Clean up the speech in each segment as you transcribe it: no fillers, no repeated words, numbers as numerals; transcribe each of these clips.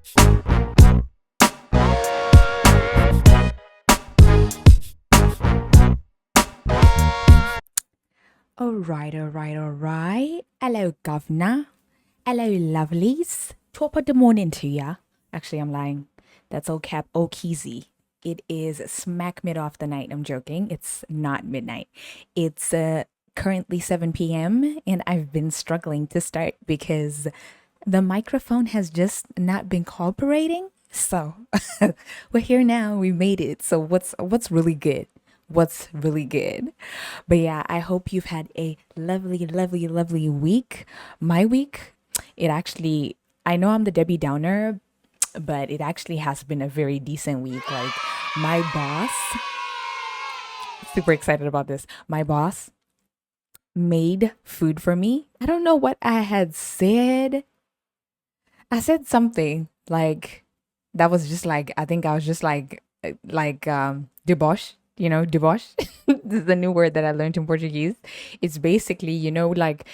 All right. Hello, governor. Hello, lovelies. Top of the morning to ya. Actually, I'm lying. That's all cap Okeezy. It is smack mid off the night. I'm joking. It's not midnight. It's currently 7 p.m. and I've been struggling to start because the microphone has just not been cooperating. So we're here now. We made it. So what's really good? What's really good? But yeah, I hope you've had a lovely, lovely, lovely week. My week, it actually, I know I'm the Debbie Downer, but it actually has been a very decent week. Like, my boss, super excited about this. My boss made food for me. I don't know what I had said. I said something like that was just like, I think I was just deboche, deboche. This is the new word that I learned in Portuguese. It's basically, like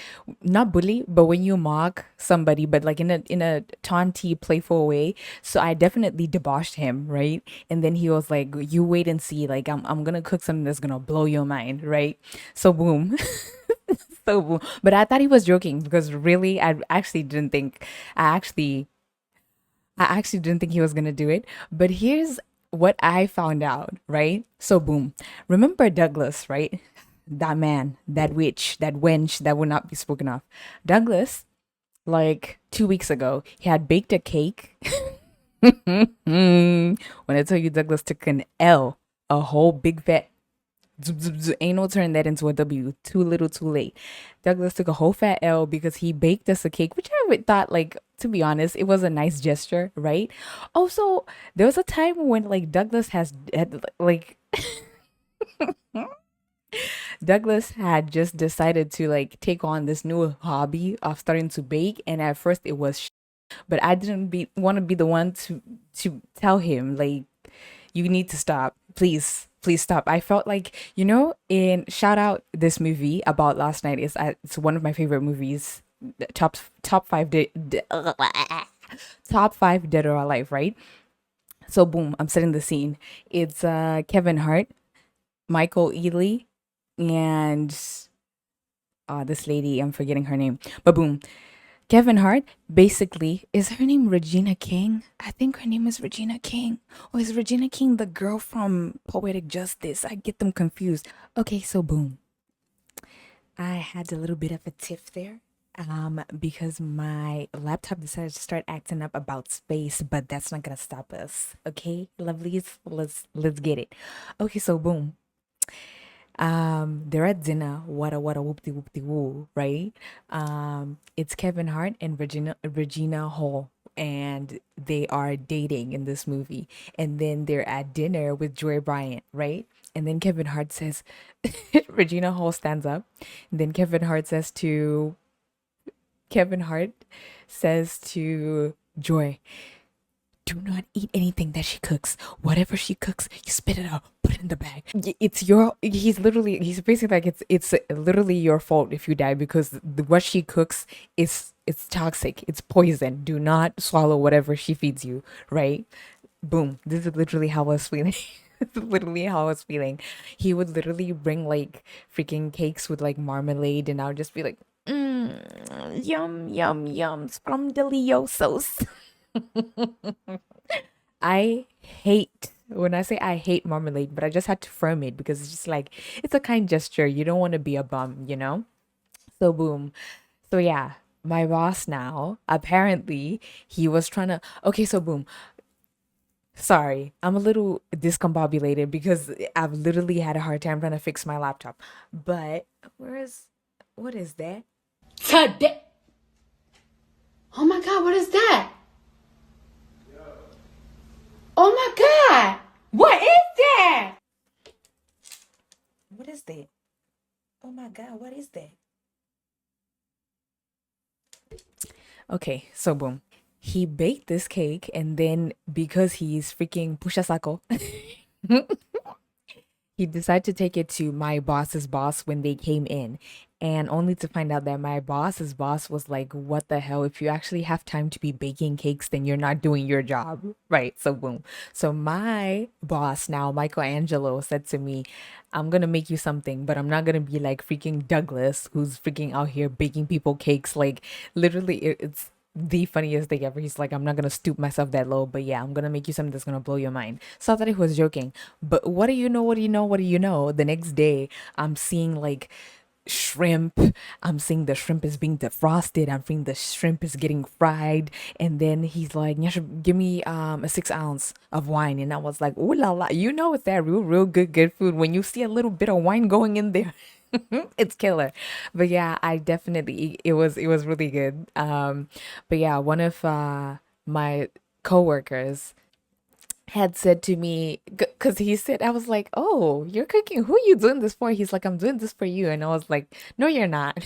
not bully, but when you mock somebody, but like in a taunty, playful way. So I definitely debauched him, right? And then he was like, "You wait and see. Like I'm gonna cook something that's gonna blow your mind, right?" So boom. So boom. But I thought he was joking because really, I actually I actually didn't think he was gonna do it. But here's what I found out, right? So boom. Remember Douglas, right? That man, that witch, that wench that would not be spoken of. Douglas, like 2 weeks ago, he had baked a cake. When I tell you Douglas took an L, a whole big fat ain't no turn that into a W. Too little, too late. Douglas took a whole fat L because he baked us a cake, which I would thought, like, to be honest, it was a nice gesture, right? Also, there was a time when like Douglas had like Douglas had just decided to like take on this new hobby of starting to bake, and at first it was, but I didn't be want to be the one to tell him like you need to stop. Please stop. I felt like, in shout out this movie about last night is it's one of my favorite movies. Top five top five dead or alive, right? So boom, I'm setting the scene. It's Kevin Hart, Michael Ealy, and this lady, I'm forgetting her name. But boom, Kevin Hart, basically, is her name Regina King? I think her name is Regina King. Or is Regina King the girl from Poetic Justice? I get them confused. Okay, so boom. I had a little bit of a tiff there. Because my laptop decided to start acting up about space, but that's not gonna stop us. Okay, lovelies, let's get it. Okay, so boom. They're at dinner. What a whoopty whoopty woo, right? It's Kevin Hart and Regina Hall, and they are dating in this movie. And then they're at dinner with Joy Bryant, right? And then Kevin Hart says, Regina Hall stands up. And then Kevin Hart says to Joy, do not eat anything that she cooks. Whatever she cooks, you spit it out, put it in the bag. He's basically like it's literally your fault if you die because what she cooks is it's toxic. It's poison. Do not swallow whatever she feeds you, right? Boom. This is literally how I was feeling. This is literally how I was feeling. He would literally bring like freaking cakes with like marmalade and I would just be like, yum, yum, yum, from deliciosos. I hate when I say I hate marmalade, but I just had to firm it because it's just like it's a kind gesture. You don't want to be a bum, you know? So boom. So yeah, my boss now, apparently he was trying to okay, so boom. Sorry, I'm a little discombobulated because I've literally had a hard time trying to fix my laptop. But what is that? Today. Oh my God, what is that? Oh my God, what is that? What is that? Oh my God, what is that? Okay, so boom. He baked this cake and then because he's freaking pusha sako, he decided to take it to my boss's boss when they came in. And only to find out that my boss's boss was like, what the hell? If you actually have time to be baking cakes, then you're not doing your job. Right. So, boom. So, my boss now, Michelangelo, said to me, I'm going to make you something, but I'm not going to be like freaking Douglas, who's freaking out here baking people cakes. Like, literally, it's the funniest thing ever. He's like, I'm not gonna stoop myself that low, but yeah, I'm gonna make you something that's gonna blow your mind. So I thought he was joking. But what do you know? What do you know? What do you know? The next day, I'm seeing like shrimp. I'm seeing the shrimp is being defrosted. I'm seeing the shrimp is getting fried. And then he's like, Nyasha, give me a 6 ounce of wine. And I was like, ooh la la, you know it's that real good food. When you see a little bit of wine going in there, it's killer. But yeah, I definitely it was really good. But yeah, one of my coworkers had said to me, because he said, I was like, oh, you're cooking, who are you doing this for? He's like, I'm doing this for you. And I was like, no you're not.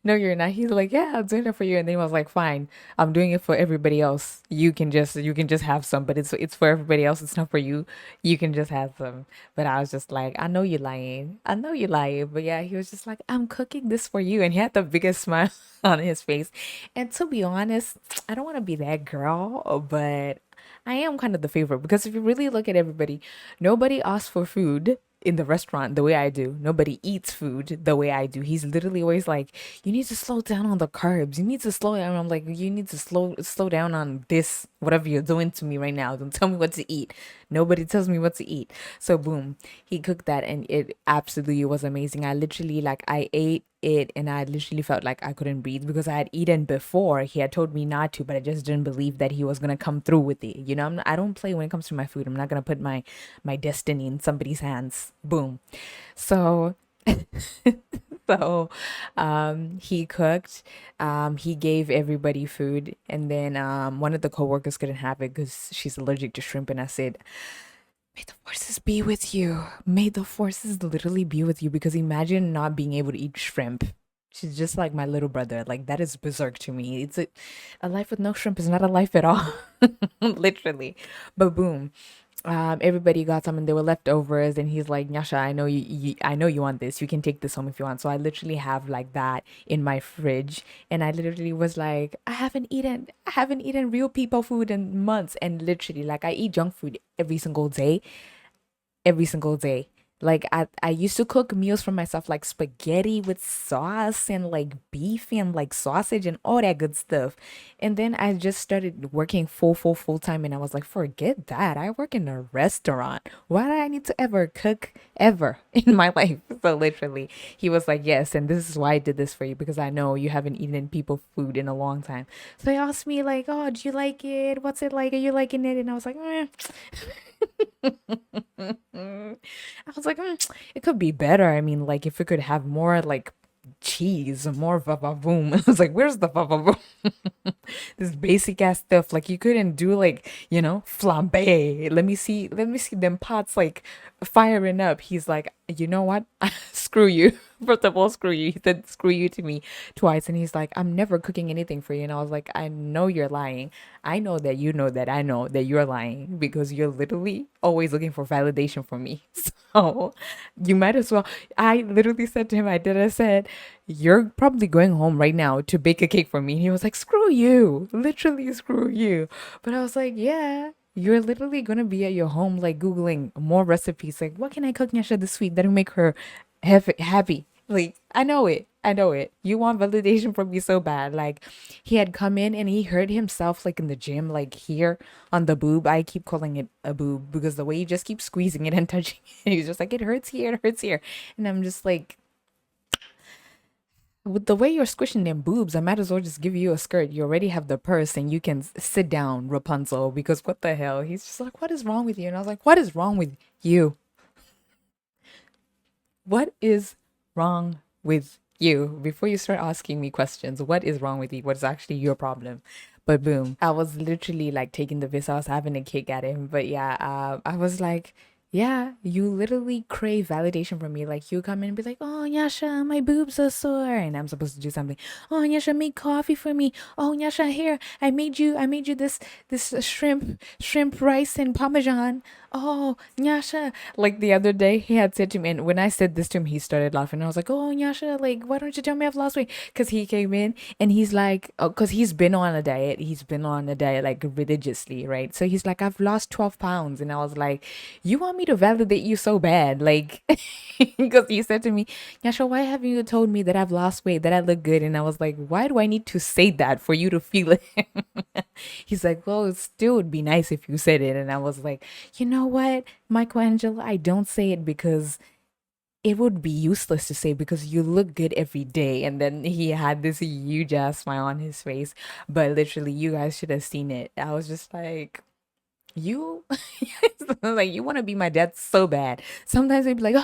No you're not. He's like, yeah, I'm doing it for you. And then he was like, fine, I'm doing it for everybody else. You can just have some, but it's for everybody else, it's not for you. You can just have some. But I was just like, I know you're lying, I know you're lying. But yeah, he was just like, I'm cooking this for you. And he had the biggest smile on his face. And to be honest, I don't want to be that girl, but I am kind of the favorite, because if you really look at everybody, nobody asks for food in the restaurant the way I do. Nobody eats food the way I do. He's literally always like, "You need to slow down on the carbs. You need to slow down." I'm like, "You need to slow down on this. Whatever you're doing to me right now. Don't tell me what to eat. Nobody tells me what to eat." So boom, he cooked that, and it absolutely was amazing. I literally like I ate it, and I literally felt like I couldn't breathe, because I had eaten before. He had told me not to, but I just didn't believe that he was gonna come through with it. I don't play when it comes to my food. I'm not gonna put my destiny in somebody's hands. Boom. So so he cooked, he gave everybody food, and then one of the coworkers couldn't have it because she's allergic to shrimp. And I said, may the forces be with you. May the forces literally be with you, because imagine not being able to eat shrimp. She's just like my little brother. Like, that is berserk to me. A life with no shrimp is not a life at all. Literally. But boom. Everybody got some, and they were leftovers. And he's like, Nyasha, I know you want this. You can take this home if you want. So I literally have like that in my fridge. And I literally was like, I haven't eaten real people food in months. And literally, like, I eat junk food every single day. Like, I used to cook meals for myself, like spaghetti with sauce and like beef and like sausage and all that good stuff. And then I just started working full time, and I was like, forget that. I work in a restaurant. Why do I need to ever cook ever in my life? So literally, he was like, yes, and this is why I did this for you, because I know you haven't eaten people food in a long time. So he asked me like, oh, do you like it? What's it like? Are you liking it? And I was like, I was like, it could be better. I mean, like, if it could have more like cheese, more boom. I was like, where's the boom? This basic ass stuff. Like, you couldn't do like, flambe. Let me see them pots like firing up. He's like, you know what? Screw you. First of all, screw you. He said screw you to me twice. And he's like, I'm never cooking anything for you. And I was like, I know you're lying. I know that you know that I know that you're lying, because you're literally always looking for validation from me. So you might as well. I literally said to him, I said, you're probably going home right now to bake a cake for me. And he was like, screw you. Literally, screw you. But I was like, yeah. You're literally gonna be at your home, like Googling more recipes, like what can I cook Nyasha this week that'll make her happy. Like, I know it. I know it. You want validation from me so bad. Like, he had come in and he hurt himself, like in the gym, like here on the boob. I keep calling it a boob because the way you just keep squeezing it and touching it, he's just like, it hurts here, it hurts here. And I'm just like, with the way you're squishing them boobs, I might as well just give you a skirt. You already have the purse, and you can sit down, Rapunzel, because what the hell? He's just like, what is wrong with you? And I was like, what is wrong with you? What is wrong with you? Before you start asking me questions, what is wrong with you? What is actually your problem? But boom, I was literally like taking the piss. I was having a kick at him. But yeah, I was like, Yeah, you literally crave validation from me. Like you come in and be like, "Oh, Nyasha, my boobs are sore," and I'm supposed to do something. "Oh, Nyasha, make coffee for me." "Oh, Nyasha, here, I made you this shrimp rice and parmesan." "Oh, Nyasha." Like the other day, he had said to me, and when I said this to him, he started laughing. I was like, "Oh, Nyasha, like why don't you tell me I've lost weight?" Because he came in and he's like, oh, because he's been on a diet. He's been on a diet like religiously, right? So he's like, "I've lost 12 pounds," and I was like, you want me to validate you so bad, like, because he said to me, "Yasha, why haven't you told me that I've lost weight, that I look good?" And I was like, "Why do I need to say that for you to feel it?" He's like, "Well, it still would be nice if you said it." And I was like, "You know what, Michelangelo, I don't say it because it would be useless to say because you look good every day." And then he had this huge ass smile on his face, but literally, you guys should have seen it. I was just like, you like you want to be my dad so bad. Sometimes they'd be like,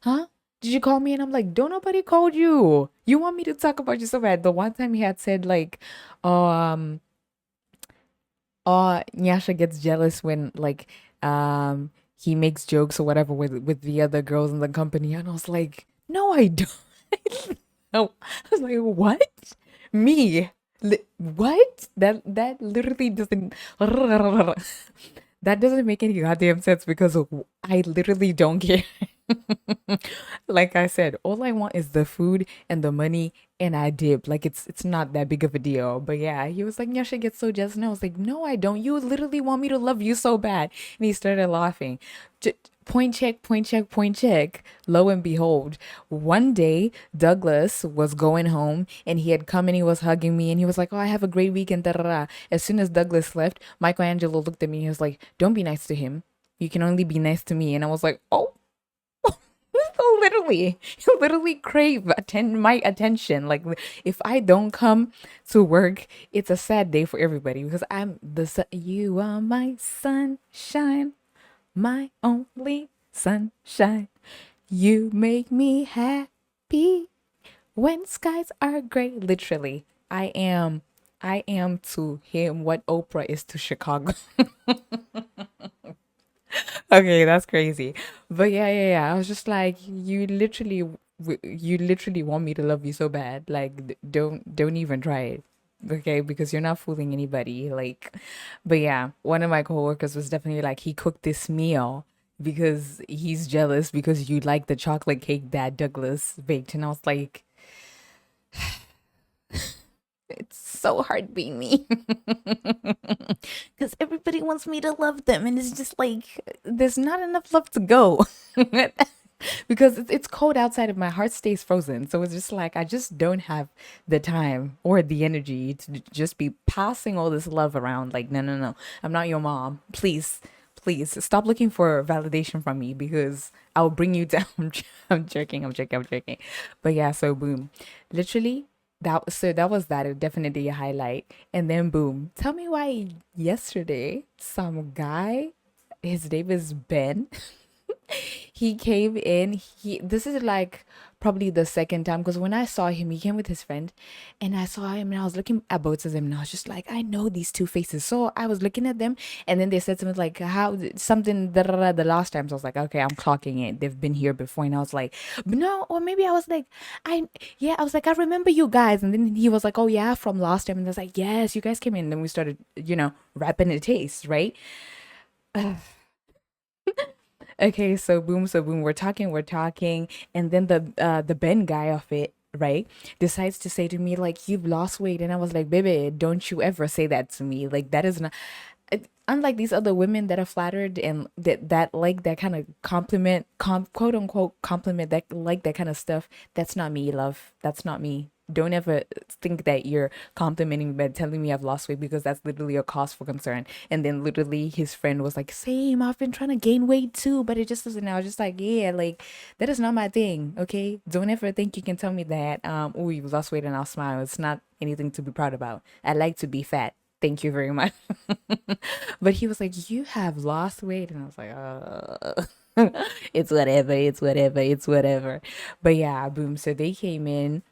huh? Did you call me?" And I'm like, "Don't nobody called you. You want me to talk about you so bad." The one time he had said like, oh, Nyasha gets jealous when like he makes jokes or whatever with the other girls in the company. And I was like, "No, I don't." No. I was like, "What? Me? What? That literally doesn't that doesn't make any goddamn sense because I literally don't care." Like I said, all I want is the food and the money, and I dip. Like it's not that big of a deal. But yeah, he was like, "Nyasha gets so jealous." And I was like, "No, I don't. You literally want me to love you so bad." And he started laughing. Point check, point check, point check. Lo and behold, one day Douglas was going home and he had come and he was hugging me and he was like, "Oh, I have a great weekend." Da, da, da. As soon as Douglas left, Michelangelo looked at me and he was like, "Don't be nice to him. You can only be nice to me." And I was like, "Oh." So literally, you literally crave my attention. Like if I don't come to work, it's a sad day for everybody because I'm the you are my sunshine, my only sunshine. You make me happy when skies are gray. Literally, I am to him what Oprah is to Chicago. Okay, that's crazy. But yeah. I was just like, you literally want me to love you so bad. Like, don't even try it. Okay, because you're not fooling anybody. Like, but yeah, one of my coworkers was definitely like, he cooked this meal because he's jealous because you like the chocolate cake that Douglas baked. And I was like, it's so hard being me. Because everybody wants me to love them, and it's just like there's not enough love to go. Because it's cold outside and my heart stays frozen. So it's just like I just don't have the time or the energy to just be passing all this love around. Like, no. I'm not your mom. Please stop looking for validation from me because I'll bring you down. I'm joking. I'm joking. But yeah, so boom. Literally, that was that definitely a highlight. And then boom. Tell me why yesterday some guy, his name is Ben. He came in. He This is like probably the second time because when I saw him, he came with his friend, and I saw him and I was looking at both of them and I was just like, I know these two faces. So I was looking at them, and then they said something like how something da, da, da, the last time. So I was like, okay, I'm clocking it. They've been here before, and I was like, no, or maybe I was like, I was like, I remember you guys, and then he was like, oh yeah, from last time, and I was like, yes, you guys came in. And then we started, rapping a taste, right? Okay, so boom, we're talking, and then the Ben guy of it, right, decides to say to me like, "You've lost weight," and I was like, "Baby, don't you ever say that to me. Like that is not." Unlike these other women that are flattered and that like that kind of compliment, quote unquote compliment, that like that kind of stuff. That's not me, love. That's not me. Don't ever think that you're complimenting me by telling me I've lost weight because that's literally a cause for concern. And then literally his friend was like, "Same, I've been trying to gain weight too, but it just doesn't." I was just like, "Yeah, like that is not my thing. Okay, don't ever think you can tell me that. Oh, you've lost weight and I'll smile. It's not anything to be proud about. I like to be fat. Thank you very much." But he was like, "You have lost weight," and I was like, it's whatever, it's whatever, it's whatever. But yeah, boom. So they came in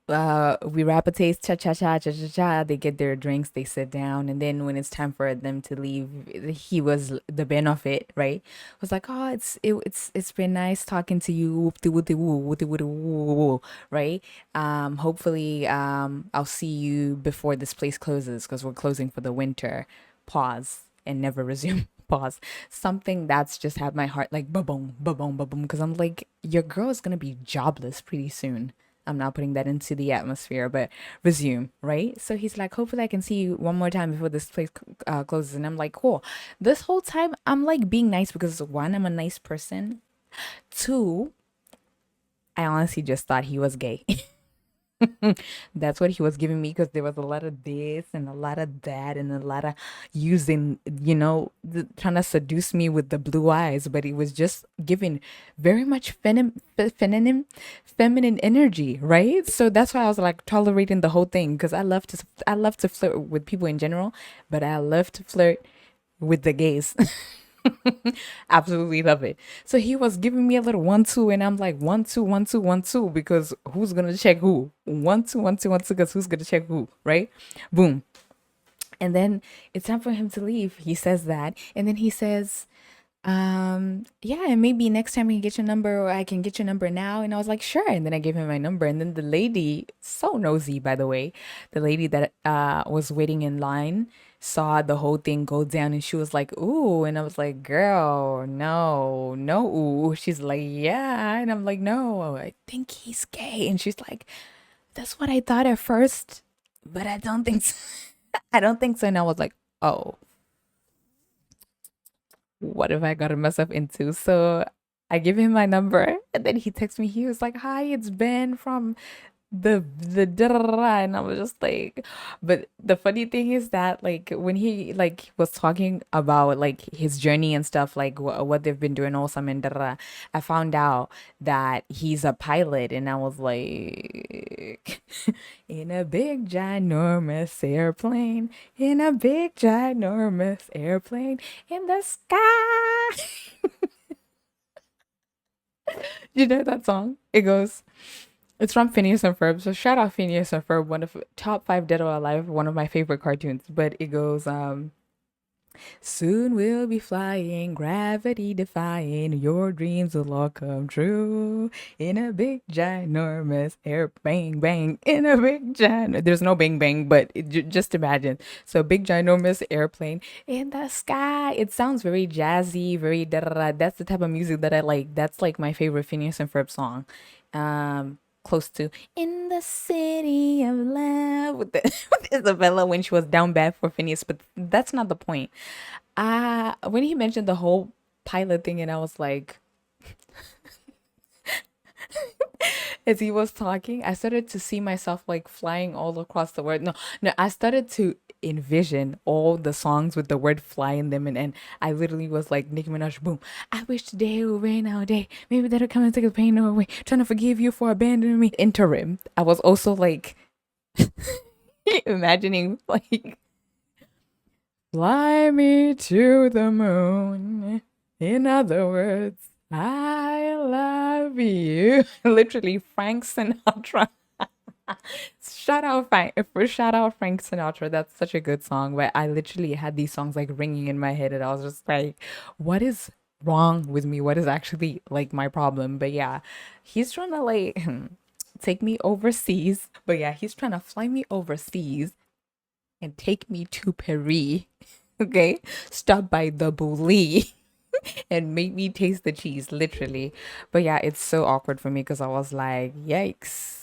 We rap a taste, cha cha cha cha cha cha. They get their drinks, they sit down, and then when it's time for them to leave, he was the benefit, right? Was like, oh, it's been nice talking to you, whoop-de whoop-de woo, whoop-de whoop-de woo, woo, woo, right? Hopefully, I'll see you before this place closes because we're closing for the winter. Pause and never resume. Pause. Something that's just had my heart like ba boom, ba boom, ba boom, because I'm like, your girl is gonna be jobless pretty soon. I'm not putting that into the atmosphere, but resume, right? So he's like, hopefully I can see you one more time before this place closes. And I'm like, cool. This whole time, I'm like being nice because one, I'm a nice person. Two, I honestly just thought he was gay. That's what he was giving me because there was a lot of this and a lot of that and a lot of using, trying to seduce me with the blue eyes, but he was just giving very much feminine energy, right? So that's why I was like tolerating the whole thing because I love to flirt with people in general, but I love to flirt with the gays. Absolutely love it. So he was giving me a little 1 2, and I'm like 1 2 1 2 1 2 because who's gonna check who? 1 2 1 2 1 2 because who's gonna check who, right? Boom. And then it's time for him to leave. He says that, and then he says, yeah, and maybe next time we can get your number or I can get your number now. And I was like, sure. And then I gave him my number. And then the lady, so nosy, by the way, the lady that was waiting in line saw the whole thing go down and she was like, ooh. And I was like, girl, no, no, ooh. She's like, yeah. And I'm like, no, I think he's gay. And she's like, that's what I thought at first, but I don't think so. I don't think so. And I was like, oh, what have I gotten myself into? So I give him my number and then he texts me. He was like, hi, it's Ben from the da da da da," and I was just like, but the funny thing is that like when he like was talking about like his journey and stuff, like what they've been doing awesome and da da da, I found out that he's a pilot, and I was like, in a big ginormous airplane, in a big ginormous airplane in the sky. You know that song? It goes. It's from Phineas and Ferb. So shout out Phineas and Ferb, one of top five Dead or Alive, one of my favorite cartoons. But it goes, soon we'll be flying, gravity defying, your dreams will all come true. In a big ginormous air bang bang, in a big giant. There's no bang bang, but just imagine. So big ginormous airplane in the sky. It sounds very jazzy, very da da da. That's the type of music that I like. That's like my favorite Phineas and Ferb song. Close to in the city of love with, with Isabella when she was down bad for Phineas, but that's not the point. When he mentioned the whole pilot thing, and I was like, as he was talking, I started to see myself like flying all across the world. No, no, I started to envision all the songs with the word fly in them, and I literally was like Nicki Minaj, boom. I wish today would rain all day. Maybe that'll come and take the pain away. Trying to forgive you for abandoning me. Interim. I was also like imagining like fly me to the moon. In other words, I love you. Literally, Frank Sinatra. Shout out Frank Sinatra. That's such a good song. But I literally had these songs like ringing in my head, and I was just like, what is wrong with me? What is actually like my problem? But yeah, he's trying to like take me overseas. But yeah, he's trying to fly me overseas and take me to Paris. Okay, stop by the Bully and make me taste the cheese, literally. But yeah, it's so awkward for me because I was like, yikes.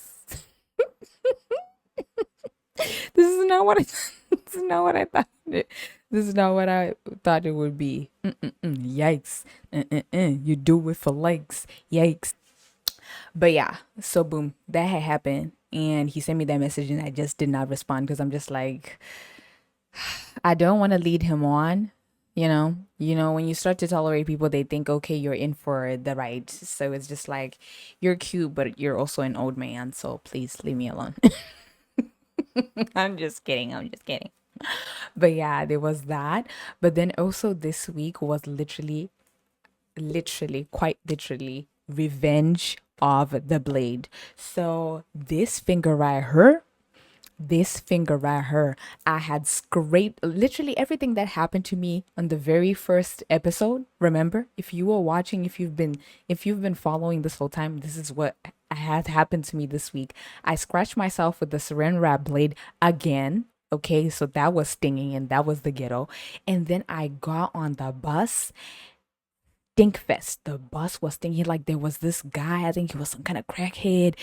This is not what I this is not what I thought this is not what I thought it would be. Yikes. You do it for likes. Yikes. But yeah, so boom, that had happened. And he sent me that message and I just did not respond because I'm just like, I don't want to lead him on. When you start to tolerate people, they think, okay, you're in for the ride. So it's just like, you're cute, but you're also an old man. So please leave me alone. I'm just kidding. I'm just kidding. But yeah, there was that. But then also this week was literally, quite literally Revenge of the Blade. So this finger right here, I had scraped literally everything that happened to me on the very first episode. Remember, if you were watching, if you've been following this whole time, this is what had happened to me this week. I scratched myself with the saran wrap blade again. Okay, so that was stinging and that was the ghetto. And then I got on the bus. Stinkfest. The bus was stinking. Like there was this guy, I think he was some kind of crackhead.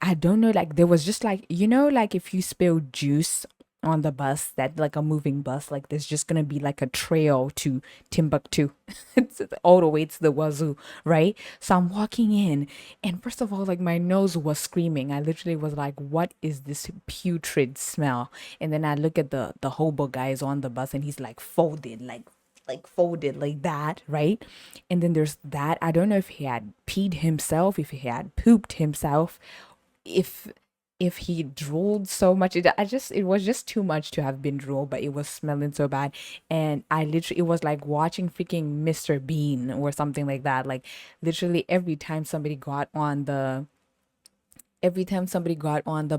I don't know, like there was just like, like if you spill juice on the bus, that like a moving bus, like there's just gonna be like a trail to Timbuktu. It's all the way to the wazoo, right? So I'm walking in, and first of all, like my nose was screaming. I literally was like, what is this putrid smell? And then I look at the hobo guys on the bus, and he's like folded, like folded like that, right? And then there's that. I don't know if he had peed himself, if he had pooped himself, if he drooled so much. It was just too much to have been drooled, but it was smelling so bad. And I literally, it was like watching freaking Mr. Bean or something like that. Like literally every time somebody got on the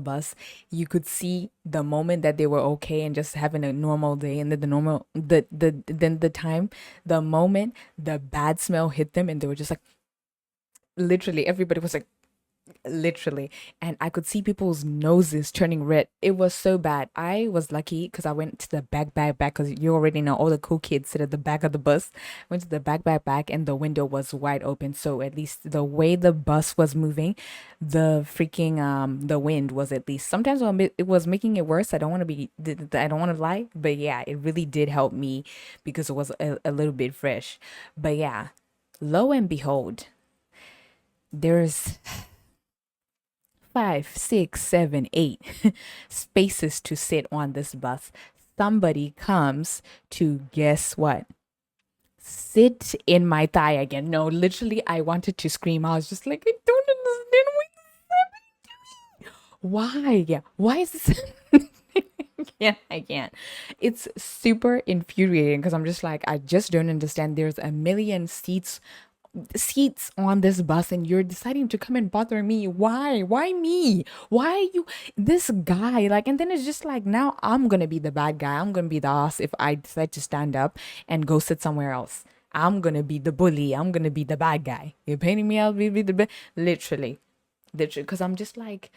bus, you could see the moment that they were okay and just having a normal day, and then the moment the bad smell hit them, and they were just like, literally everybody was like, literally, and I could see people's noses turning red. It was so bad. I was lucky because I went to the back because you already know all the cool kids sit at the back of the bus. Went to the back, and the window was wide open, so at least the way the bus was moving, the freaking the wind was, at least sometimes it was making it worse. I don't want to I don't want to lie, but yeah, it really did help me because it was a little bit fresh. But yeah, lo and behold, there's 5, 6, 7, 8 spaces to sit on this bus. Somebody comes to, guess what? Sit in my thigh again. No, literally, I wanted to scream. I was just like, I don't understand why. Yeah, why is this? I can't. It's super infuriating because I'm just like, I just don't understand. There's a million seats on this bus, and you're deciding to come and bother me. Why me? Why are you this guy? Like, and then it's just like, now I'm gonna be the bad guy. I'm gonna be the ass if I decide to stand up and go sit somewhere else. I'm gonna be the bully. I'm gonna be the bad guy. You're painting me out, be the literally, because I'm just like,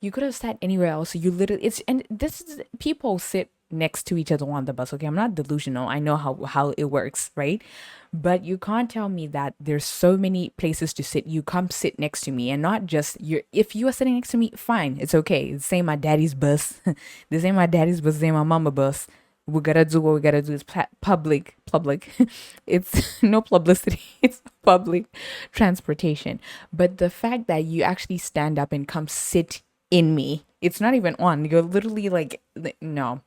you could have sat anywhere else. You literally, it's, and this is, people sit next to each other on the bus. Okay, I'm not delusional. I know how it works, right? But you can't tell me that there's so many places to sit. You come sit next to me, and not just you're. If you are sitting next to me, fine, it's okay. This ain't my daddy's bus. This ain't my daddy's bus. This ain't my mama bus. We gotta do what we gotta do. It's public. It's no publicity. It's public transportation. But the fact that you actually stand up and come sit in me, it's not even on. You're literally like, no,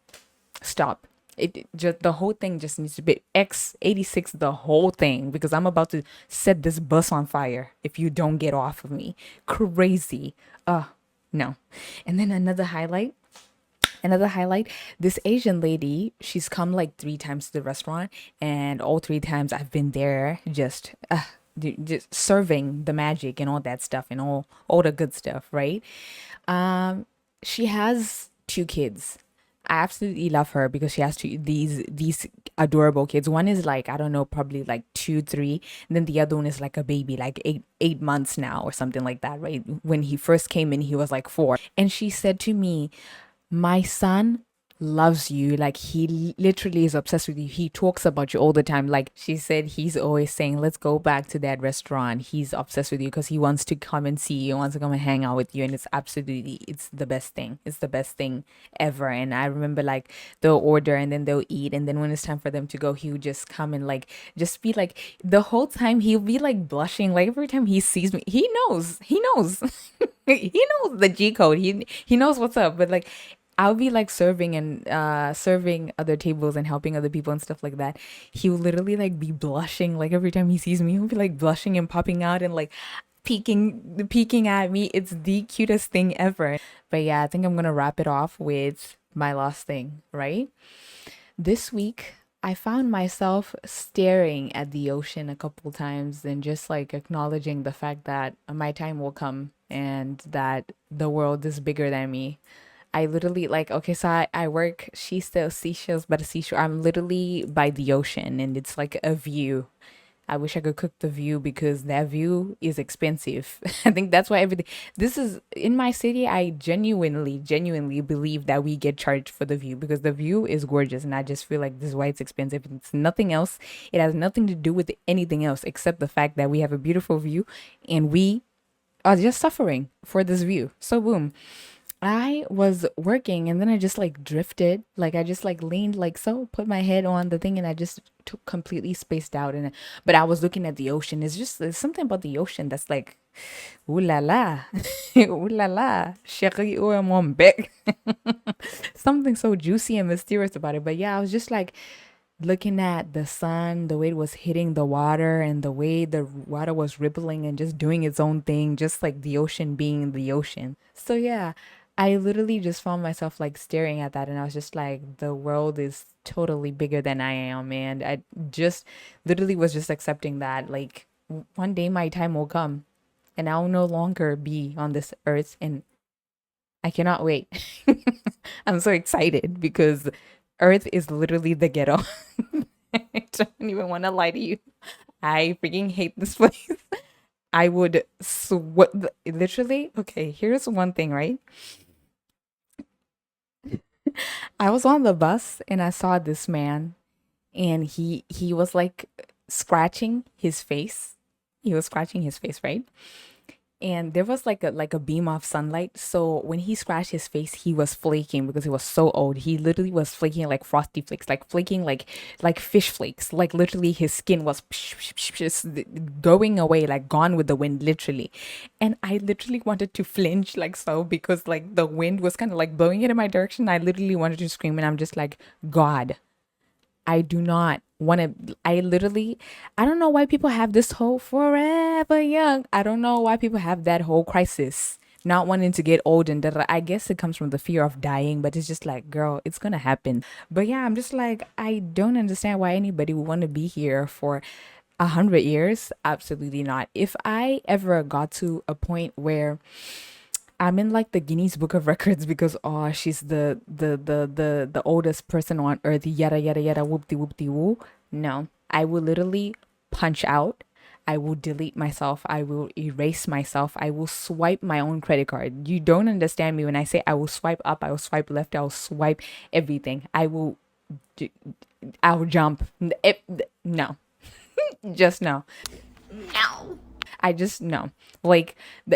stop. It just, the whole thing just needs to be X86, the whole thing, because I'm about to set this bus on fire if you don't get off of me. Crazy. No. And then another highlight, this Asian lady, she's come like 3 times to the restaurant, and all 3 times I've been there just serving the magic and all that stuff and all the good stuff, right? She has 2 kids. I absolutely love her because she has these adorable kids. One is like, I don't know, probably like 2, 3, and then the other one is like a baby, like eight months now or something like that, right? When he first came in, he was like 4. And she said to me, my son loves you, like he literally is obsessed with you. He talks about you all the time. Like she said, he's always saying, let's go back to that restaurant. He's obsessed with you because he wants to come and see you, wants to come and hang out with you. And it's the best thing. It's the best thing ever. And I remember, like, they'll order and then they'll eat, and then when it's time for them to go, he would just come and like just be like, the whole time he'll be like blushing. Like every time he sees me, he knows he knows he knows the G code. He knows what's up. But like, I'll be like serving other tables and helping other people and stuff like that. He will literally like be blushing, like every time he sees me, he'll be like blushing and popping out and like peeking at me. It's the cutest thing ever. But yeah, I think I'm gonna wrap it off with my last thing, right? This week I found myself staring at the ocean a couple times and just like acknowledging the fact that my time will come and that the world is bigger than me. I literally like okay, so I work she still seashells by the seashore. I'm literally by the ocean and it's like a view. I wish I could cook the view because that view is expensive. I think that's why everything this is in my city. I genuinely believe that we get charged for the view because the view is gorgeous, and I just feel like this is why it's expensive. It's nothing else. It has nothing to do with anything else except the fact that we have a beautiful view, and we are just suffering for this view. So boom. I was working and then I just like drifted. Like I just like leaned like so, put my head on the thing and I just took completely spaced out and but I was looking at the ocean. It's just there's something about the ocean that's like ooh la la. Ooh la la. Chérie, où est mon bec? Something so juicy and mysterious about it. But yeah, I was just like looking at the sun, the way it was hitting the water and the way the water was rippling and just doing its own thing, just like the ocean being the ocean. So yeah, I literally just found myself like staring at that and I was just like, the world is totally bigger than I am. And I just literally was just accepting that like one day my time will come and I'll no longer be on this earth and I cannot wait. I'm so excited because Earth is literally the ghetto. I don't even want to lie to you. I freaking hate this place. I would literally. Okay, here's one thing, right? I was on the bus and I saw this man and he was like scratching his face. He was scratching his face, right? And there was like a beam of sunlight, so when he scratched his face he was flaking because he was so old. He literally was flaking like frosty flakes, like flaking like fish flakes, like literally his skin was just going away, like gone with the wind literally. And I literally wanted to flinch like so because like the wind was kind of like blowing it in my direction. I literally wanted to scream and I'm just like, God, I do not want to. I literally, I don't know why people have this whole forever young. I don't know why people have that whole crisis, not wanting to get old and da. I guess it comes from the fear of dying, but it's just like, girl, it's gonna happen. But yeah, I'm just like, I don't understand why anybody would want to be here for 100 years. Absolutely not. If I ever got to a point where I'm in like the Guinness Book of Records because oh she's the oldest person on earth, yada yada yada whoopty whoopty woo. No. I will literally punch out. I will delete myself. I will erase myself. I will swipe my own credit card. You don't understand me when I say I will swipe up, I will swipe left, I will swipe everything. D- I'll jump. No. Just no. No. I just know. Like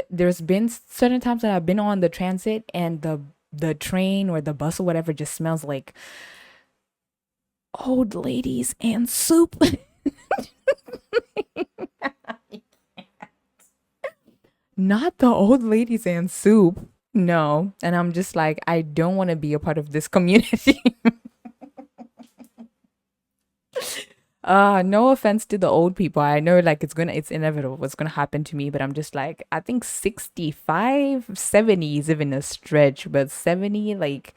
there's been certain times that I've been on the transit and the train or the bus or whatever just smells like old ladies and soup. Not the old ladies and soup. No. And I'm just like, I don't want to be a part of this community. No offense to the old people. I know like it's inevitable what's gonna happen to me, but I'm just like, I think 65, 70 is even a stretch, but 70, like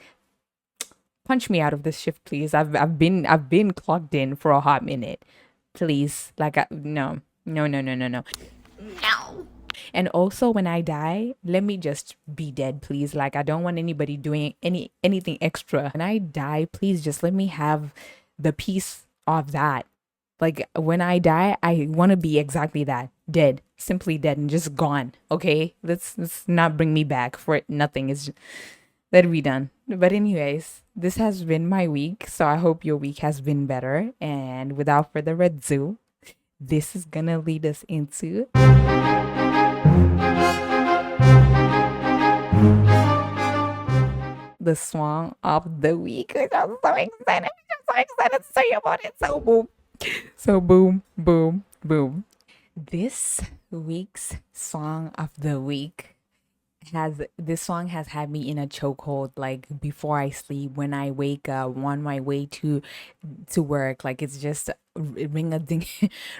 punch me out of this shift, please. I've been clocked in for a hot minute. Please. Like no. No, no, no, no, no. No. And also when I die, let me just be dead, please. Like I don't want anybody doing anything extra. When I die, please just let me have the peace of that. Like when I die, I want to be exactly that. Dead. Simply dead and just gone. Okay? Let's not bring me back for it. Nothing is let it be done. But anyways, this has been my week, so I hope your week has been better. And without further ado, this is gonna lead us into the song of the week. I'm so excited. I'm so excited to say about it. So boom. So boom, boom, boom. This week's song of the week has had me in a chokehold like before I sleep, when I wake up, on my way to work. Like it's just ring a ding,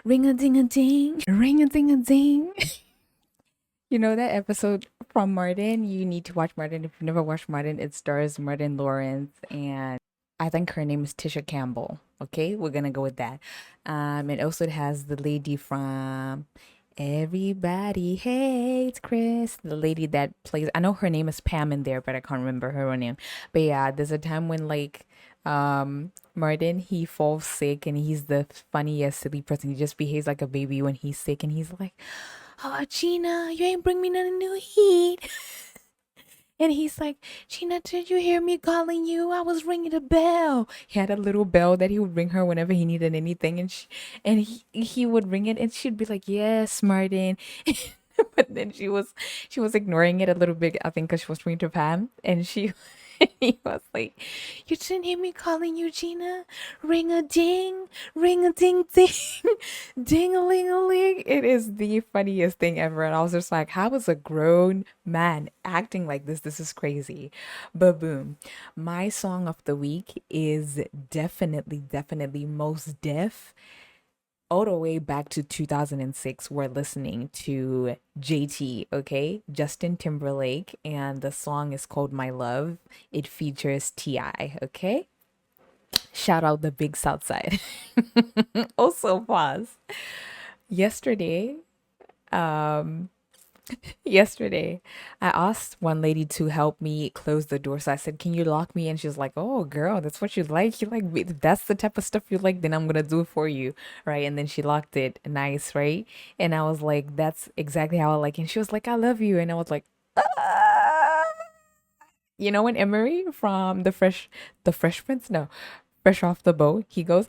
ring a ding a ding, ring a ding a ding. You know that episode from Martin? You need to watch Martin. If you've never watched Martin, it stars Martin Lawrence and I think her name is Tisha Campbell. Okay, we're gonna go with that. It also has the lady from Everybody Hates Chris, the lady that plays. I know her name is Pam in there, but I can't remember her real name. But yeah, there's a time when like Martin he falls sick and he's the funniest silly person. He just behaves like a baby when he's sick and he's like, "Oh, Gina, you ain't bring me none new heat." And he's like, Gina, did you hear me calling you? I was ringing a bell. He had a little bell that he would ring her whenever he needed anything, and he would ring it, and she'd be like, "Yes, Martin." But then she was ignoring it a little bit, I think, because she was ringing to Pam, and she he was like, "You didn't hear me calling you, Gina? Ring a ding ding, ding a ling a ling." It is the funniest thing ever. And I was just like, how is a grown man acting like this? This is crazy. But boom. My song of the week is definitely Most Def. All the way back to 2006, we're listening to JT, okay? Justin Timberlake, and the song is called My Love. It features T.I., okay? Shout out the Big South Side. Also, pause. Yesterday, um, yesterday, I asked one lady to help me close the door. So I said, "Can you lock me?" And she's like, "Oh, girl, that's what you like. You like if that's the type of stuff you like, then I'm gonna do it for you, right?" And then she locked it, nice, right? And I was like, "That's exactly how I like." It. And she was like, "I love you," and I was like, "Ah." You know when Emery from the Fresh Prince, no, Fresh Off the Boat, he goes,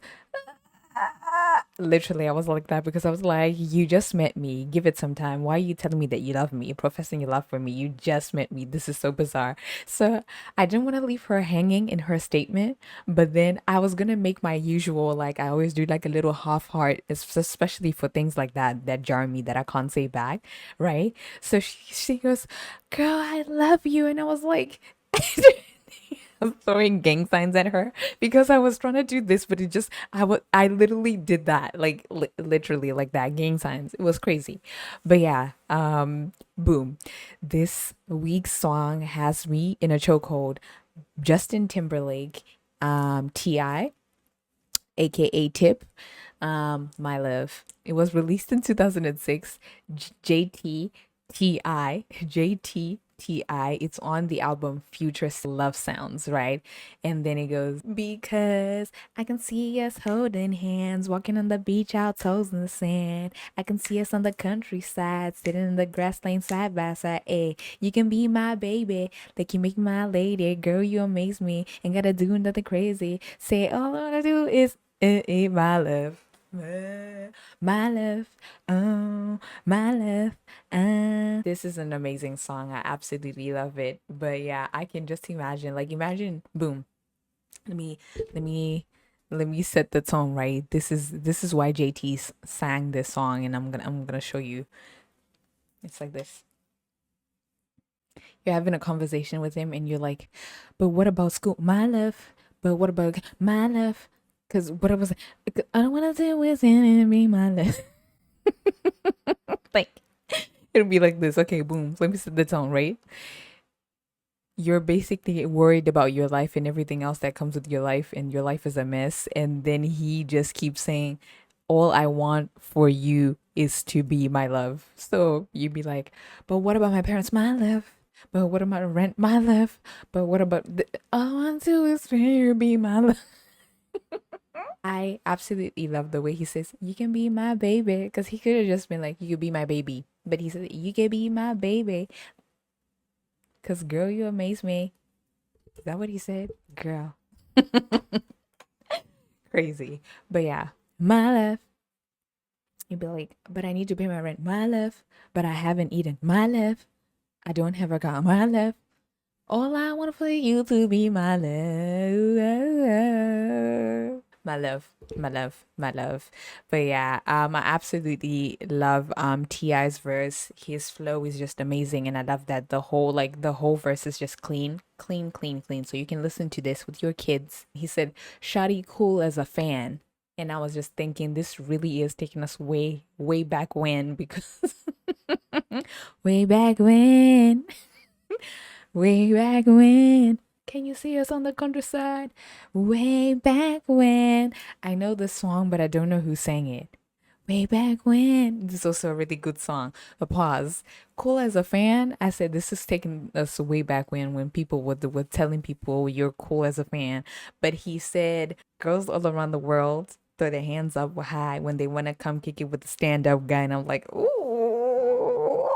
literally, I was like that because I was like, you just met me. Give it some time. Why are you telling me that you love me? Professing your love for me. You just met me. This is so bizarre. So I didn't want to leave her hanging in her statement, but then I was gonna make my usual, like I always do, like a little half heart, especially for things like that jar me that I can't say back, right? So she goes, "Girl, I love you," and I was like. I was throwing gang signs at her because I was trying to do this, but I literally did that, like literally like that, gang signs. It was crazy, but yeah, boom. This week's song has me in a chokehold. Justin Timberlake, Ti, aka Tip, My Love. It was released in 2006. JT Ti JT. It's on the album Future Love Sounds, right? And then it goes, "Because I can see us holding hands, walking on the beach, our toes in the sand. I can see us on the countryside, sitting in the grass lane side by side. Hey, you can be my baby, like you make my lady. Girl, you amaze me. Ain't gotta do nothing crazy. Say all I wanna do is my love." My love, oh, my love, This is an amazing song. I absolutely love it. But yeah, I can just imagine, like, imagine, boom. Let me, let me, let me set the tone right. This is why JT sang this song, and I'm gonna show you. It's like this. You're having a conversation with him, and you're like, "But what about school, my love? But what about my love? Because what I was, I don't want to do with enemy, my love." Like, it'll be like this. Okay, boom. Let me set the tone, right? You're basically worried about your life and everything else that comes with your life, and your life is a mess. And then he just keeps saying, "All I want for you is to be my love." So you'd be like, "But what about my parents, my love? But what about rent, my love? But what about all I want to is for you to be my love." I absolutely love the way he says, "You can be my baby," because he could have just been like, "You could be my baby," but he said, "You can be my baby," because girl, you amaze me. Is that what he said? Girl, crazy. But yeah, my love. You'd be like, "But I need to pay my rent, my love. But I haven't eaten, my love. I don't have a car, my love. All I want for you to be my love." My love, my love, my love. But yeah, I absolutely love Ti's verse. His flow is just amazing, and I love that the whole verse is just clean, clean, clean, clean. So you can listen to this with your kids. He said, "Shawty cool as a fan." And I was just thinking, this really is taking us way, way back when, because way back when. Way back when. Can you see us on the countryside? Way back when. I know the song, but I don't know who sang it. Way back when. This is also a really good song. Applause. Cool as a fan. I said this is taking us way back when people were telling people you're cool as a fan. But he said girls all around the world throw their hands up high when they want to come kick it with the stand-up guy. And I'm like, ooh,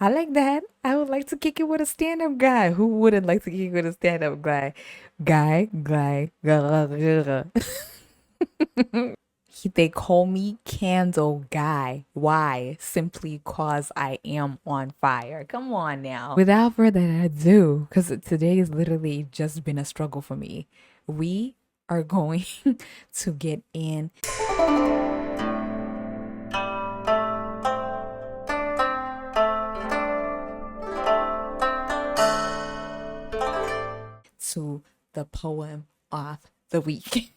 I like that. I would like to kick it with a stand-up guy. Who wouldn't like to kick it with a stand-up guy? Guy. They call me Candle Guy. Why? Simply cause I am on fire. Come on now. Without further ado, because today has literally just been a struggle for me, we are going to get in to the poem of the week.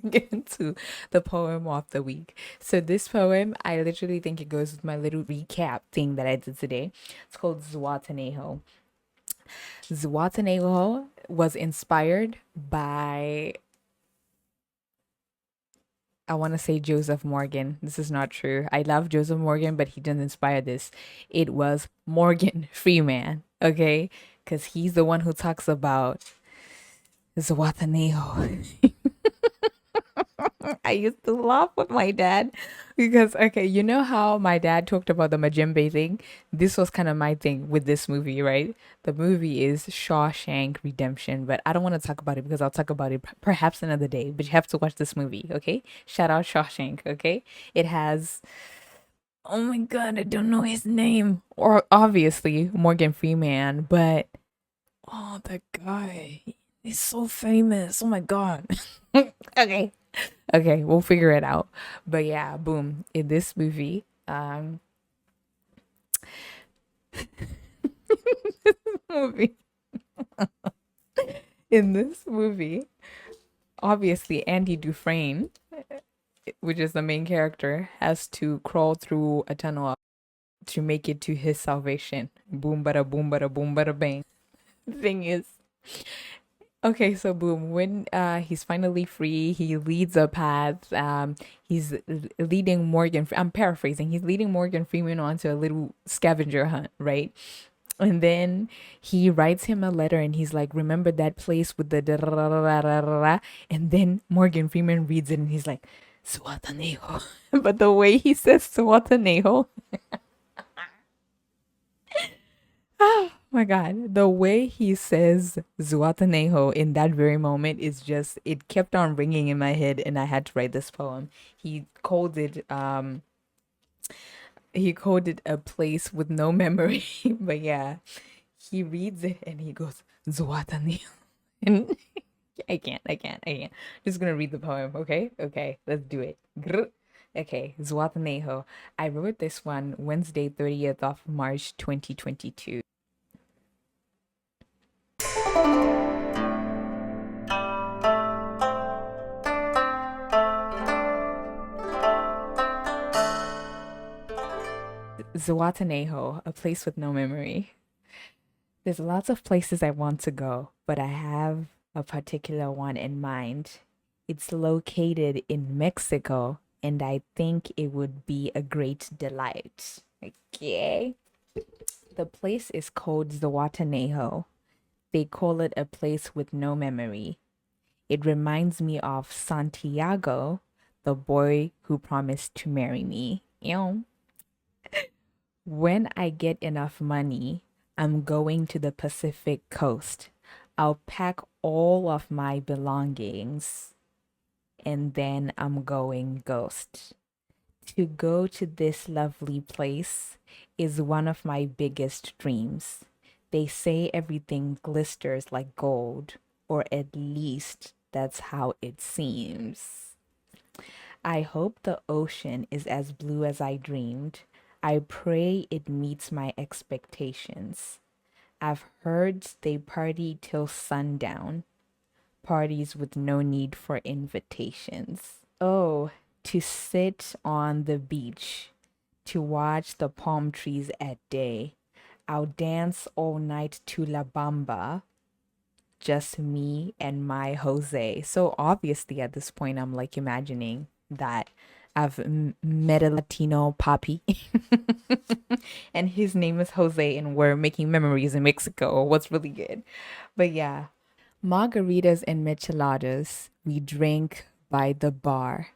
Get into the poem of the week. So this poem, I literally think it goes with my little recap thing that I did today. It's called Zihuatanejo. Zihuatanejo was inspired by, I want to say Joseph Morgan. This is not true. I love Joseph Morgan, but he didn't inspire this. It was Morgan Freeman, okay? Because he's the one who talks about Zihuatanejo. I used to laugh with my dad because, okay, you know how my dad talked about the Majembe thing? This was kind of my thing with this movie, right? The movie is Shawshank Redemption, but I don't want to talk about it because I'll talk about it perhaps another day, but you have to watch this movie, okay? Shout out Shawshank, okay? It has, oh my God, I don't know his name. Or obviously Morgan Freeman, but, oh, that guy, he's so famous. Oh my God. Okay. Okay, we'll figure it out. But yeah, boom. In this movie, movie in this movie, obviously Andy Dufresne, which is the main character, has to crawl through a tunnel to make it to his salvation. Boom bada boom bada boom bada bang. The thing is, okay, so boom, when he's finally free, he leads a path. He's leading Morgan. I'm paraphrasing. He's leading Morgan Freeman onto a little scavenger hunt, right? And then he writes him a letter, and he's like, "Remember that place with the da da da da da da da?" And then Morgan Freeman reads it, and he's like, "Zihuatanejo." But the way he says Zihuatanejo, oh my God, the way he says Zihuatanejo in that very moment is just, it kept on ringing in my head, and I had to write this poem. He called it a place with no memory. But yeah, he reads it and he goes, Zihuatanejo. And I can't. Just gonna read the poem, okay? Okay, let's do it. Grr. Okay, Zihuatanejo. I wrote this one Wednesday, 30th of March, 2022. Zihuatanejo, a place with no memory. There's lots of places I want to go, but I have a particular one in mind. It's located in Mexico, and I think it would be a great delight. Okay. The place is called Zihuatanejo. They call it a place with no memory. It reminds me of Santiago, the boy who promised to marry me. Ew. When I get enough money, I'm going to the Pacific coast. I'll pack all of my belongings and then I'm going ghost. To go to this lovely place is one of my biggest dreams. They say everything glisters like gold, or at least that's how it seems. I hope the ocean is as blue as I dreamed. I pray it meets my expectations. I've heard they party till sundown, parties with no need for invitations. Oh, to sit on the beach, to watch the palm trees at day. I'll dance all night to La Bamba, just me and my Jose. So obviously at this point, I'm like imagining that I've met a Latino papi and his name is Jose and we're making memories in Mexico. What's really good. But yeah, margaritas and micheladas. We drink by the bar,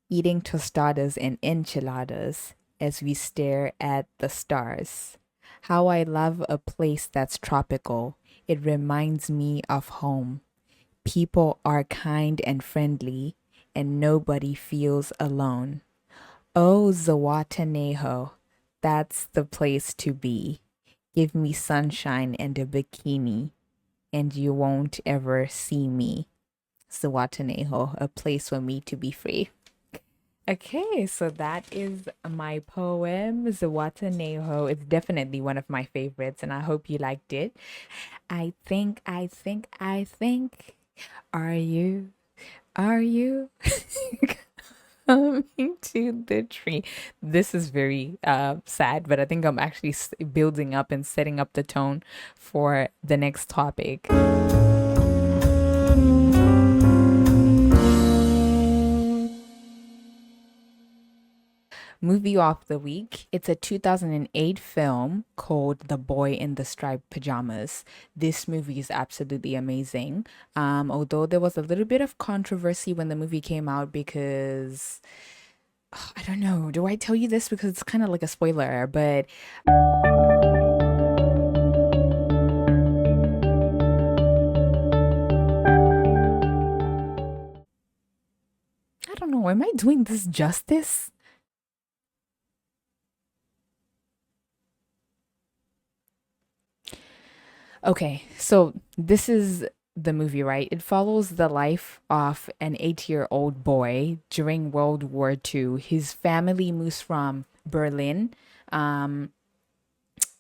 eating tostadas and enchiladas as we stare at the stars. How I love a place that's tropical. It reminds me of home. People are kind and friendly, and nobody feels alone. Oh, Zihuatanejo, that's the place to be. Give me sunshine and a bikini, and you won't ever see me. Zihuatanejo, a place for me to be free. Okay, so that is my poem, Zihuatanejo. It's definitely one of my favorites, and I hope you liked it. I think. Are you coming to the tree? This is very sad, but I think I'm actually building up and setting up the tone for the next topic. Movie of the week. It's a 2008 film called The Boy in the Striped Pajamas. This movie is absolutely amazing. Although there was a little bit of controversy when the movie came out because I don't know, do I tell you this because it's kind of like a spoiler, but I don't know, am I doing this justice? Okay, so this is the movie, right? It follows the life of an 8-year-old boy during World War II. His family moves from Berlin, um,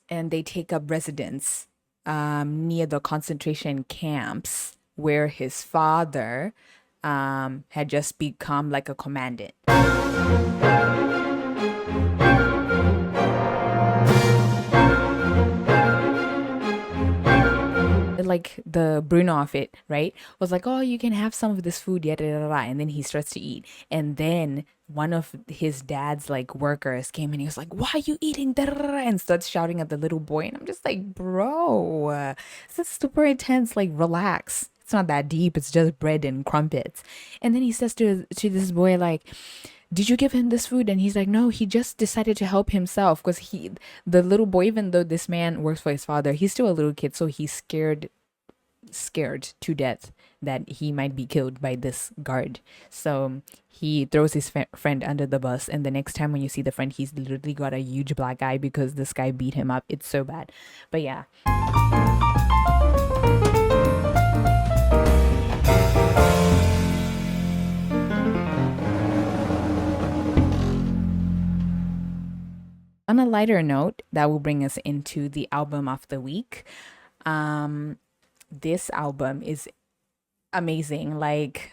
and they take up residence near the concentration camps where his father had just become like a commandant. Like the Bruno of it, right? Was like, oh, you can have some of this food, yada yada yada. And then he starts to eat. And then one of his dad's like workers came and he was like, why are you eating? Da, da, da, da," and starts shouting at the little boy. And I'm just like, bro, this is super intense. Like, relax. It's not that deep. It's just bread and crumpets. And then he says to this boy, like, did you give him this food? And he's like, no, he just decided to help himself because the little boy, even though this man works for his father, he's still a little kid. So he's scared to death that he might be killed by this guard. So he throws his friend under the bus. And the next time when you see the friend, he's literally got a huge black eye because this guy beat him up. It's so bad. But yeah. On a lighter note, that will bring us into the album of the week. This album is amazing. Like,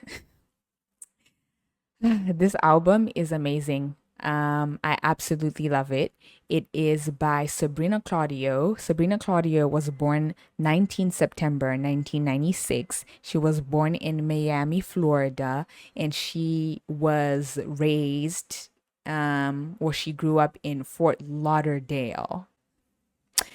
this album is amazing. I absolutely love it. It is by Sabrina Claudio. Sabrina Claudio was born 19 September 1996. She was born in Miami, Florida, and she was raised or she grew up in Fort Lauderdale.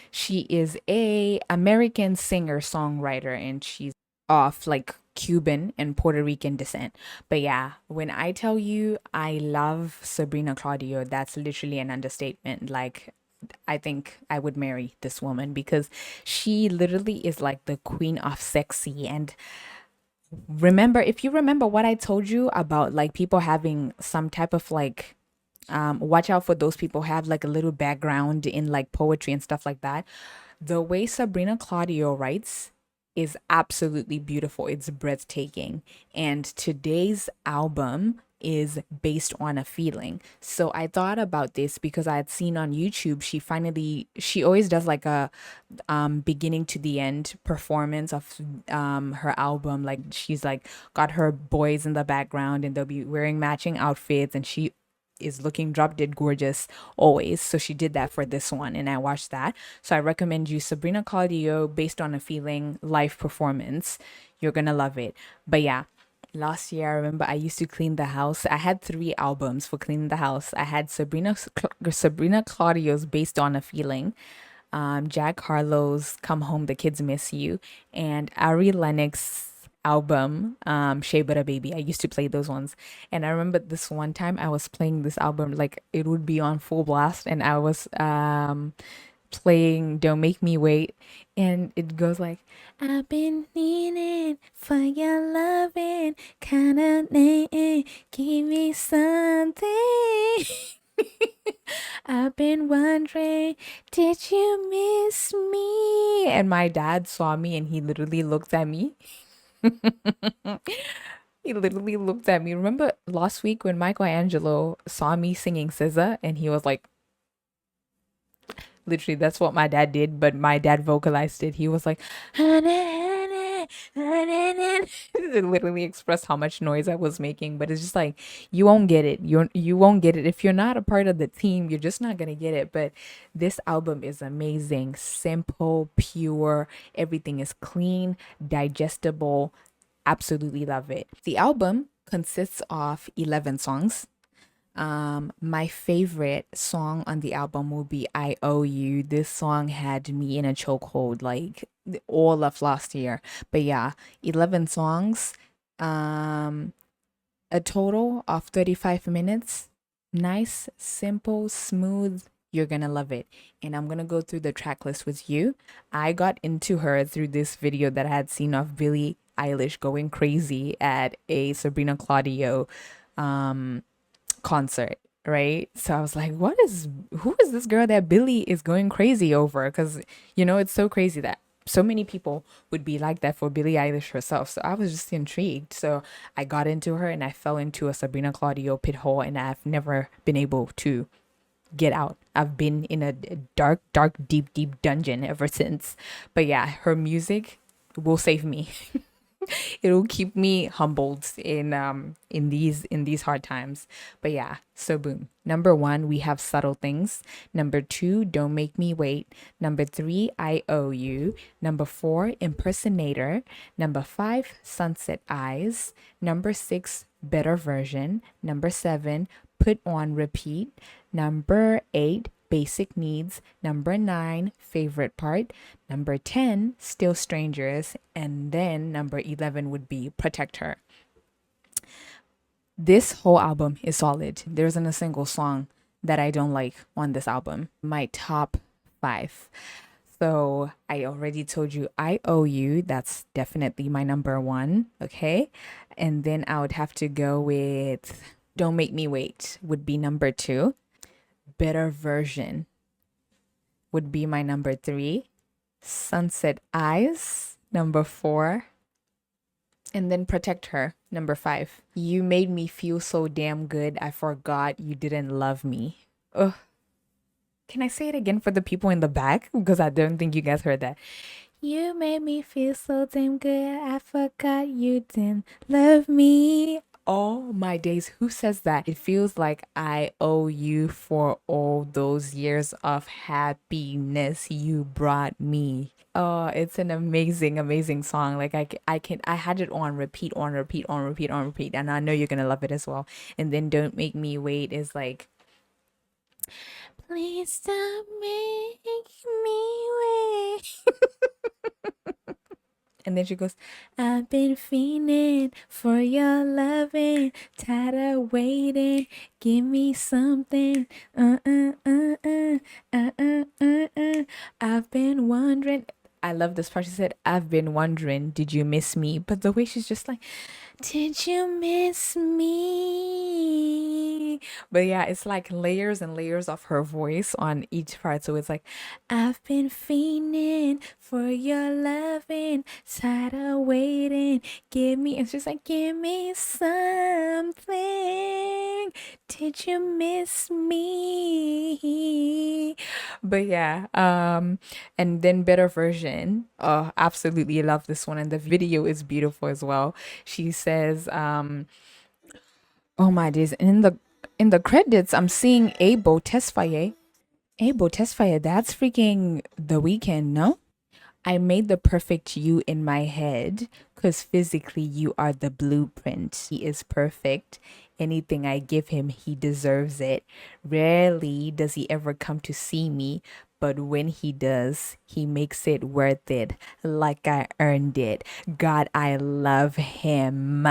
She is a American singer-songwriter and she's of like Cuban and Puerto Rican descent. But yeah, when I tell you I love Sabrina Claudio, that's literally an understatement. Like I think I would marry this woman because she literally is like the queen of sexy. And remember, if you remember what I told you about like people having some type of like watch out for those people who have like a little background in like poetry and stuff like that. The way Sabrina Claudio writes is absolutely beautiful. It's breathtaking. And today's album is based on a feeling. So I thought about this because I had seen on YouTube she always does like a beginning to the end performance of her album. Like she's like got her boys in the background and they'll be wearing matching outfits and she is looking drop dead gorgeous always. So she did that for this one, and I watched that. So I recommend you Sabrina Claudio, Based on a Feeling live performance. You're gonna love it. But yeah, last year I remember I used to clean the house. I had 3 albums for cleaning the house. I had Sabrina Claudio's Based on a Feeling, Jack Harlow's Come Home, the Kids Miss You, and Ari Lennox album, Shea Butter Baby. I used to play those ones. And I remember this one time I was playing this album, like it would be on full blast, and I was playing Don't Make Me Wait, and it goes like, I've been needing for your loving, kind of name, give me something. I've been wondering, did you miss me? And my dad saw me and he literally looked at me. He literally looked at me. Remember last week when Michelangelo saw me singing SZA and he was like, literally, that's what my dad did, but my dad vocalized it. He was like, it literally expressed how much noise I was making. But it's just like you won't get it. You won't get it if you're not a part of the team. You're just not gonna get it. But this album is amazing, simple, pure. Everything is clean, digestible. Absolutely love it. The album consists of 11 songs. My favorite song on the album will be I Owe You. This song had me in a chokehold like all of last year. But yeah, 11 songs, um, a total of 35 minutes. Nice, simple, smooth. You're gonna love it. And I'm gonna go through the track list with you. I got into her through this video that I had seen of Billie Eilish going crazy at a Sabrina Claudio concert, right? So I was like, who is this girl that Billie is going crazy over? Because, it's so crazy that so many people would be like that for Billie Eilish herself. So I was just intrigued. So I got into her and I fell into a Sabrina Claudio pit hole, and I've never been able to get out. I've been in a dark, dark, deep, deep dungeon ever since. But yeah, her music will save me. It'll keep me humbled in these hard times. But yeah, so boom. Number 1, we have Subtle Things. Number 2, Don't Make Me Wait. Number 3, I Owe You. Number 4, Impersonator. Number 5, Sunset Eyes. Number 6, Better Version. Number 7, Put on Repeat. Number 8, Basic Needs. Number 9, Favorite Part. Number 10, Still Strangers. And then number 11 would be Protect Her. This whole album is solid. There isn't a single song that I don't like on this album. My top 5. So I already told you I Owe You. That's definitely my number 1. Okay. And then I would have to go with Don't Make Me Wait would be number 2. Better Version would be my number 3. Sunset Eyes, number 4. And then Protect Her, number 5. You Made Me Feel So Damn Good, I Forgot You Didn't Love Me. Ugh. Can I say it again for the people in the back? Because I don't think you guys heard that. You made me feel so damn good, I forgot you didn't love me. All my days. Who says that? It feels like I owe you for all those years of happiness you brought me. Oh, it's an amazing, amazing song. Like I had it on repeat, on repeat, on repeat, on repeat, and I know you're gonna love it as well. And then Don't Make Me Wait is like, please don't make me wait. And then she goes, I've been fiending for your loving, tired of waiting, give me something. I've been wondering. I love this part. She said, I've been wondering, did you miss me? But the way she's just like, did you miss me? But yeah, it's like layers and layers of her voice on each part. So it's like, I've been fiending for your loving, tired of waiting. Give me, it's just like, give me something. Did you miss me? But yeah, and then Better Version. Oh, absolutely love this one. And the video is beautiful as well. She says, oh my days. And in the In the credits, I'm seeing Abo Tesfaye. Abo Tesfaye, that's freaking The Weekend, no? I made the perfect you in my head because physically you are the blueprint. He is perfect. Anything I give him, he deserves it. Rarely does he ever come to see me, but when he does, he makes it worth it, like I earned it. God, I love him.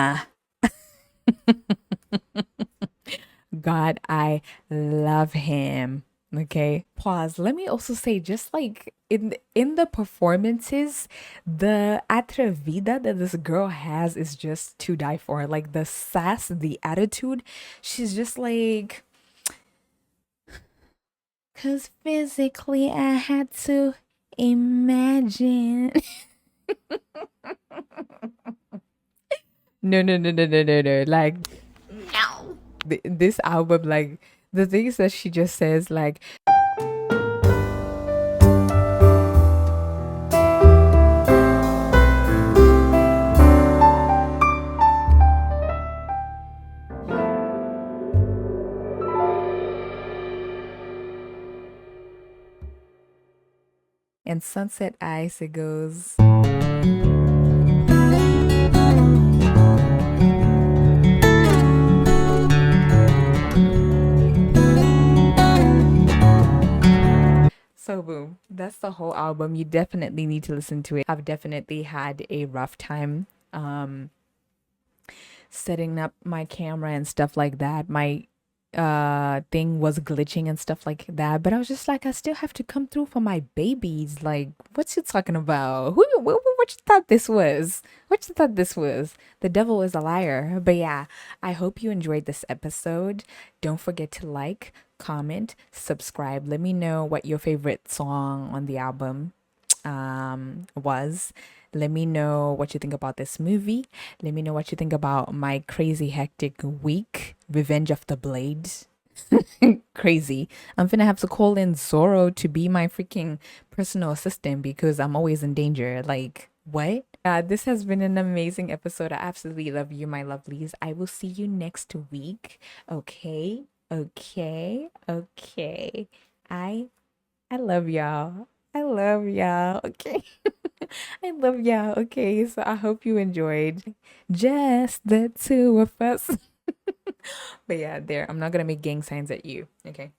God, I love him. Okay. Pause. Let me also say, just like in the performances, the atrevida that this girl has is just to die for. Like the sass, the attitude, she's just like, cause physically I had to imagine. No, no, no, no, no, no, no. Like No. this album, like the things that she just says, like in Sunset Ice, it goes. So boom, that's the whole album. You definitely need to listen to it. I've definitely had a rough time setting up my camera and stuff like that. My thing was glitching and stuff like that, but I was just like, I still have to come through for my babies. Like, what you talking about? What you thought this was? What you thought this was? The devil is a liar. But yeah, I hope you enjoyed this episode. Don't forget to like, comment, subscribe. Let me know what your favorite song on the album was. Let me know what you think about this movie. Let me know what you think about my crazy hectic week. Revenge of the Blade. Crazy. I'm gonna have to call in Zorro to be my freaking personal assistant because I'm always in danger. Like, what? This has been an amazing episode. I absolutely love you, my lovelies. I will see you next week. Okay. Okay. Okay. I love y'all. I love y'all. Okay. I love y'all. Okay. So I hope you enjoyed just the two of us. But yeah, there. I'm not going to make gang signs at you. Okay.